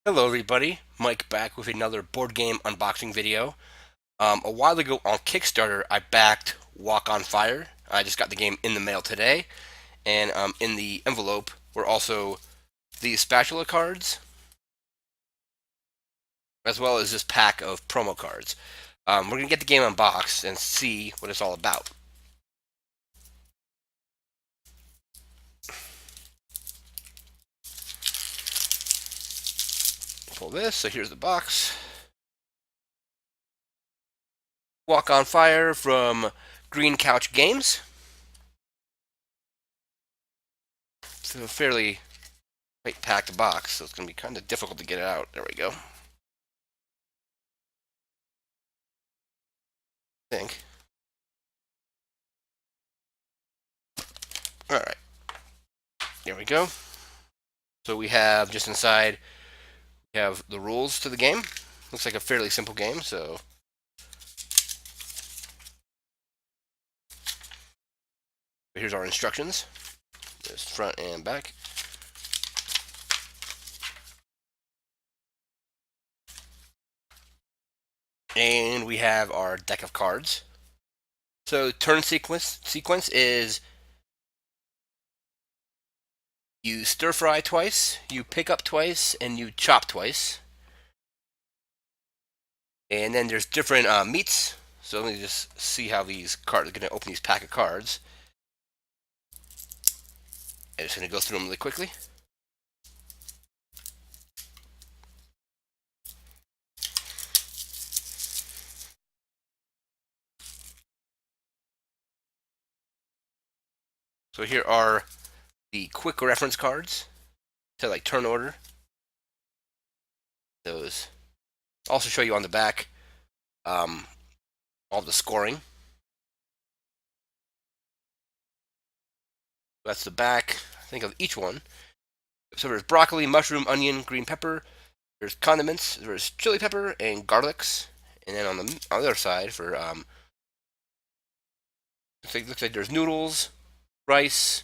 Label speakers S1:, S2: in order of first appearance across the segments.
S1: Hello everybody, Mike back with another board game unboxing video. A while ago on Kickstarter, I backed Walk on Fire. I just got the game in the mail today, and in the envelope were also these spatula cards, as well as this pack of promo cards. We're going to get the game unboxed and see what it's all about. Pull this, so here's the box. Walk on Fire from Green Couch Games. It's a fairly quite packed box, so it's going to be kind of difficult to get it out. There we go. I think. All right. There we go. So we have just inside, we have the rules to the game. Looks like a fairly simple game, so here's our instructions. Just front and back. And we have our deck of cards. So turn sequence is you stir fry twice, you pick up twice, and you chop twice. And then there's different meats. So let me just see how these cards are going to open these pack of cards. I'm just going to go through them really quickly. So here are the quick reference cards to like turn order. Those also show you on the back all the scoring. That's the back, I think, of each one. So there's broccoli, mushroom, onion, green pepper. There's condiments. There's chili pepper and garlics. And then on the other side for looks like there's noodles, rice,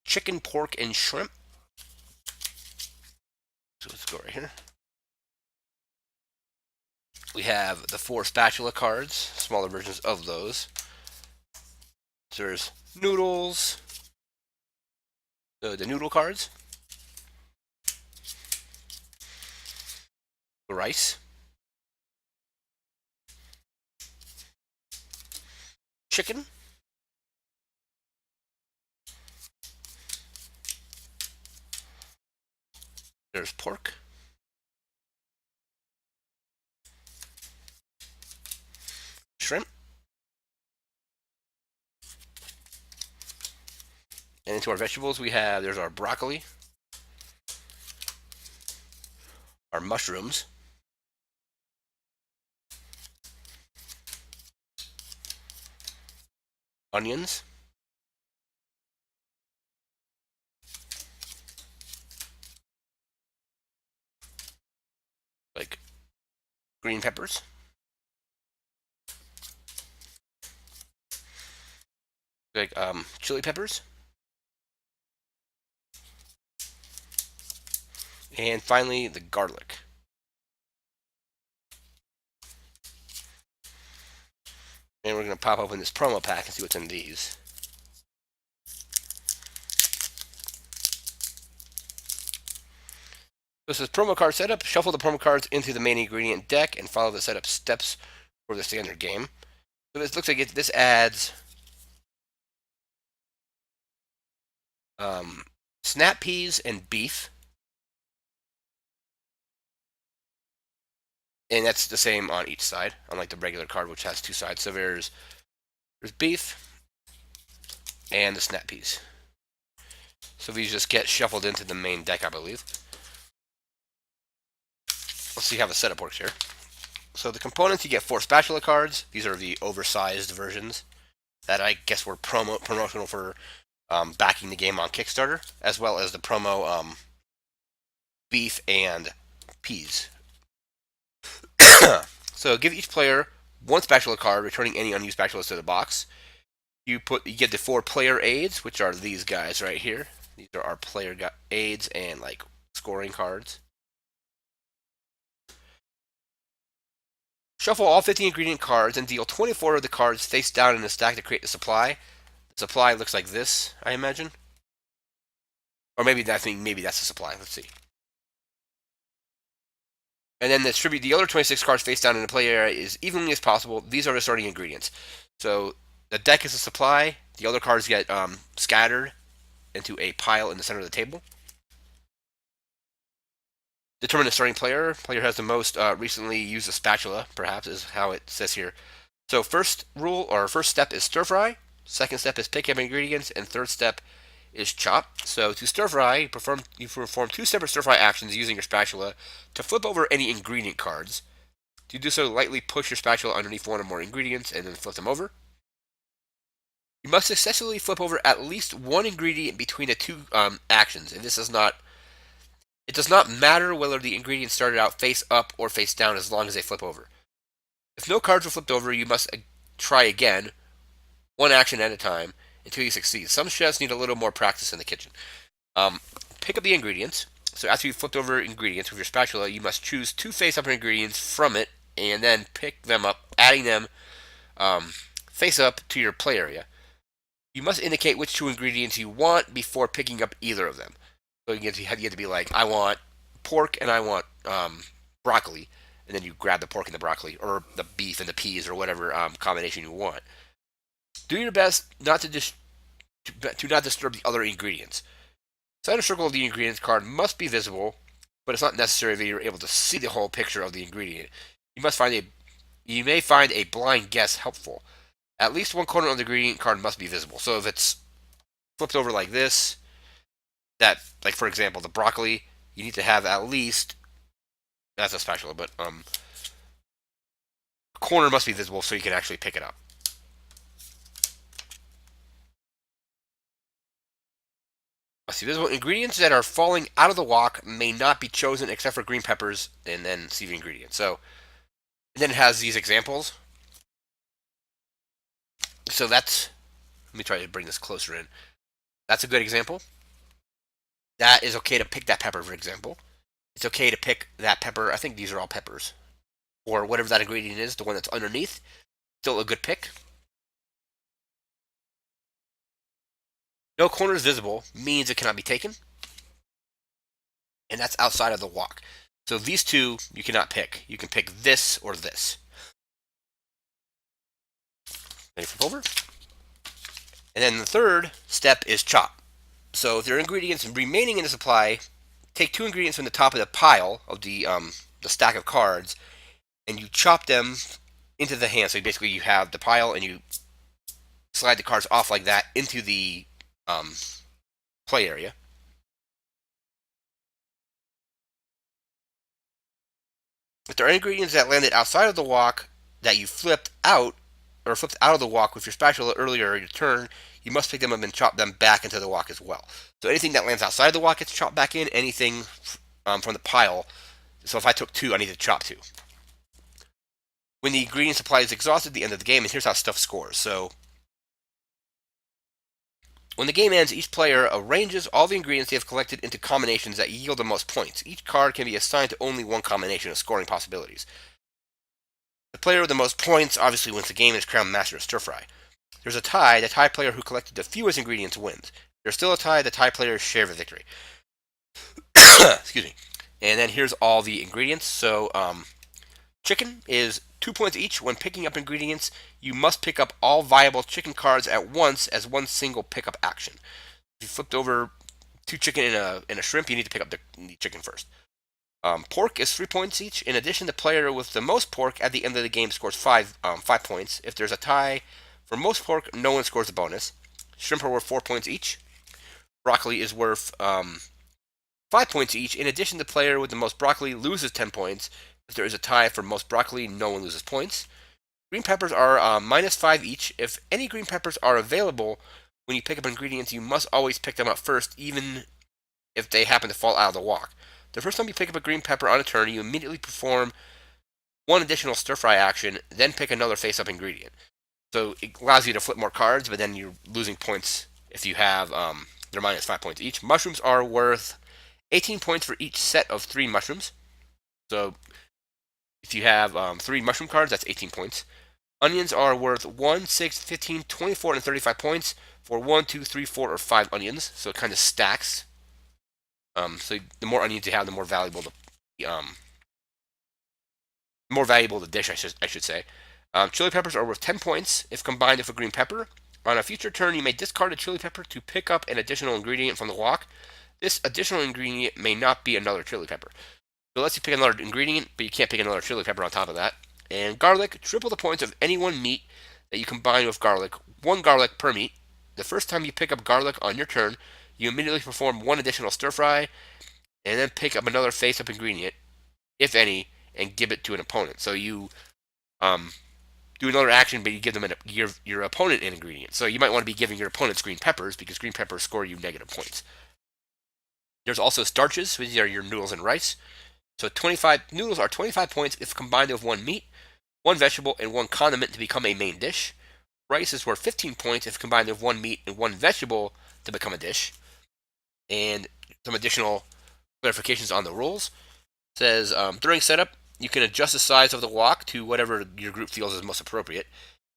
S1: chicken, pork, and shrimp. So let's go right here. We have the 4 spatula cards, smaller versions of those. So there's noodles, the noodle cards, the rice, chicken, there's pork, shrimp, and into our vegetables there's our broccoli, our mushrooms, onions, like green peppers, like chili peppers, and finally the garlic. And we're going to pop open this promo pack and see what's in these. This is promo card setup. Shuffle the promo cards into the main ingredient deck and follow the setup steps for the standard game. So this looks like this adds snap peas and beef. And that's the same on each side, unlike the regular card, which has 2 sides. So there's beef and the snap peas. So these just get shuffled into the main deck, I believe. Let's see how the setup works here. So the components, you get 4 spatula cards. These are the oversized versions that I guess were promotional for backing the game on Kickstarter, as well as the promo beef and peas. So give each player 1 spatula card, returning any unused spatulas to the box. You get the 4 player aids, which are these guys right here. These are our player aids and like scoring cards. Shuffle all 50 ingredient cards and deal 24 of the cards face down in a stack to create the supply. The supply looks like this, I imagine. Or maybe that's the supply. Let's see. And then distribute the other 26 cards face down in the play area as evenly as possible. These are the starting ingredients. So the deck is the supply. The other cards get scattered into a pile in the center of the table. Determine the starting player. Player has the most recently used a spatula, perhaps, is how it says here. So first step is stir fry. Second step is pick up ingredients, and third step is chop. So to stir fry, you perform 2 separate stir fry actions using your spatula to flip over any ingredient cards. To do so, lightly push your spatula underneath one or more ingredients and then flip them over. You must successfully flip over at least one ingredient between the 2 actions, and it does not matter whether the ingredients started out face up or face down as long as they flip over. If no cards were flipped over, you must try again, one action at a time, until you succeed. Some chefs need a little more practice in the kitchen. Pick up the ingredients. So after you've flipped over ingredients with your spatula, you must choose 2 face-up ingredients from it, and then pick them up, adding them face up to your play area. You must indicate which 2 ingredients you want before picking up either of them. So you have to be like, I want pork and I want broccoli, and then you grab the pork and the broccoli, or the beef and the peas, or whatever combination you want. Do your best not to not disturb the other ingredients. Center circle of the ingredients card must be visible, but it's not necessary that you're able to see the whole picture of the ingredient. You may find a blind guess helpful. At least one corner of the ingredient card must be visible. So if it's flipped over like this, like for example, the broccoli, you need to have at least, that's a spatula, but a corner must be visible so you can actually pick it up. Must be visible. Ingredients that are falling out of the wok may not be chosen except for green peppers, and then see the ingredients. So, and then it has these examples. So let me try to bring this closer in. That's a good example. That is okay to pick that pepper, for example. It's okay to pick that pepper. I think these are all peppers. Or whatever that ingredient is, the one that's underneath. Still a good pick. No corners visible means it cannot be taken. And that's outside of the wok. So these 2 you cannot pick. You can pick this or this. Then you flip over. And then the third step is chop. So if there are ingredients remaining in the supply, take 2 ingredients from the top of the pile of the stack of cards, and you chop them into the hand. So basically you have the pile and you slide the cards off like that into the play area. If there are ingredients that landed outside of the wok that you flipped out of the wok with your spatula earlier in your turn, you must pick them up and chop them back into the wok as well. So anything that lands outside of the wok gets chopped back in. Anything from the pile. So if I took 2, I need to chop 2. When the ingredient supply is exhausted at the end of the game, and here's how stuff scores. So when the game ends, each player arranges all the ingredients they have collected into combinations that yield the most points. Each card can be assigned to only one combination of scoring possibilities. The player with the most points obviously wins the game and is crowned master of stir fry. There's a tie. The tie player who collected the fewest ingredients wins. There's still a tie. The tie players share the victory. Excuse me. And then here's all the ingredients. So chicken is 2 points each. When picking up ingredients, you must pick up all viable chicken cards at once as one single pickup action. If you flipped over 2 chicken and a shrimp, you need to pick up the chicken first. Pork is 3 points each. In addition, the player with the most pork at the end of the game scores 5 points. If there's a tie for most pork, no one scores a bonus. Shrimp are worth 4 points each. Broccoli is worth 5 points each. In addition, the player with the most broccoli loses 10 points. If there is a tie for most broccoli, no one loses points. Green peppers are -5 each. If any green peppers are available when you pick up ingredients, you must always pick them up first, even if they happen to fall out of the wok. The first time you pick up a green pepper on a turn, you immediately perform 1 additional stir-fry action, then pick another face-up ingredient. So it allows you to flip more cards, but then you're losing points if you have, they're -5 points each. Mushrooms are worth 18 points for each set of 3 mushrooms. So If you have 3 mushroom cards, that's 18 points. Onions are worth 1, 6, 15, 24, and 35 points for 1, 2, 3, 4, or 5 onions. So it kind of stacks. So the more onions you have, the more valuable the dish, I should say. Chili peppers are worth 10 points if combined with a green pepper. On a future turn, you may discard a chili pepper to pick up an additional ingredient from the walk. This additional ingredient may not be another chili pepper. So it lets you pick another ingredient, but you can't pick another chili pepper on top of that. And garlic, triple the points of any one meat that you combine with garlic. 1 garlic per meat. The first time you pick up garlic on your turn, you immediately perform 1 additional stir fry, and then pick up another face-up ingredient, if any, and give it to an opponent. So you do another action, but you give them your opponent an ingredient. So you might want to be giving your opponents green peppers, because green peppers score you negative points. There's also starches, which are your noodles and rice. So 25 noodles are 25 points if combined with 1 meat, 1 vegetable, and 1 condiment to become a main dish. Rice is worth 15 points if combined with 1 meat and 1 vegetable to become a dish. And some additional clarifications on the rules. It says during setup, you can adjust the size of the wok to whatever your group feels is most appropriate.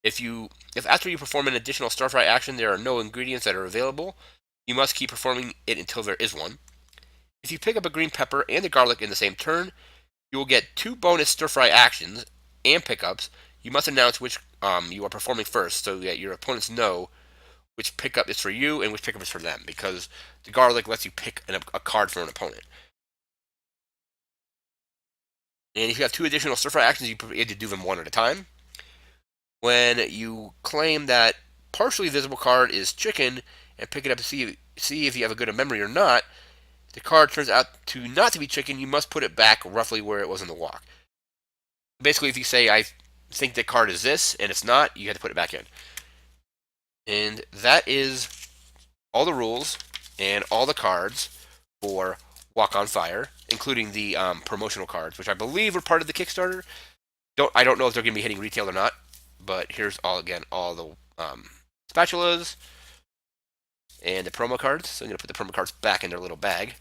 S1: If after you perform an additional stir fry action there are no ingredients that are available, you must keep performing it until there is one. If you pick up a green pepper and a garlic in the same turn, you will get 2 bonus stir fry actions and pickups. You must announce which you are performing first so that your opponents know which pickup is for you and which pickup is for them, because the garlic lets you pick a card for an opponent. And if you have 2 additional stir fry actions, you have to do them one at a time. When you claim that partially visible card is chicken and pick it up to see if you have a good memory or not, the card turns out to not to be chicken, you must put it back roughly where it was in the walk. Basically, if you say, I think the card is this, and it's not, you have to put it back in. And that is all the rules and all the cards for Walk on Fire, including the promotional cards, which I believe were part of the Kickstarter. I don't know if they're going to be hitting retail or not, but here's all the spatulas and the promo cards. So I'm going to put the promo cards back in their little bag.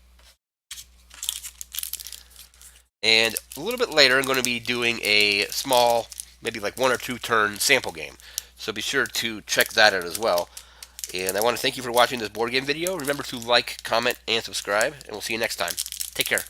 S1: And a little bit later, I'm going to be doing a small, maybe like 1 or 2 turn sample game. So be sure to check that out as well. And I want to thank you for watching this board game video. Remember to like, comment, and subscribe, and we'll see you next time. Take care.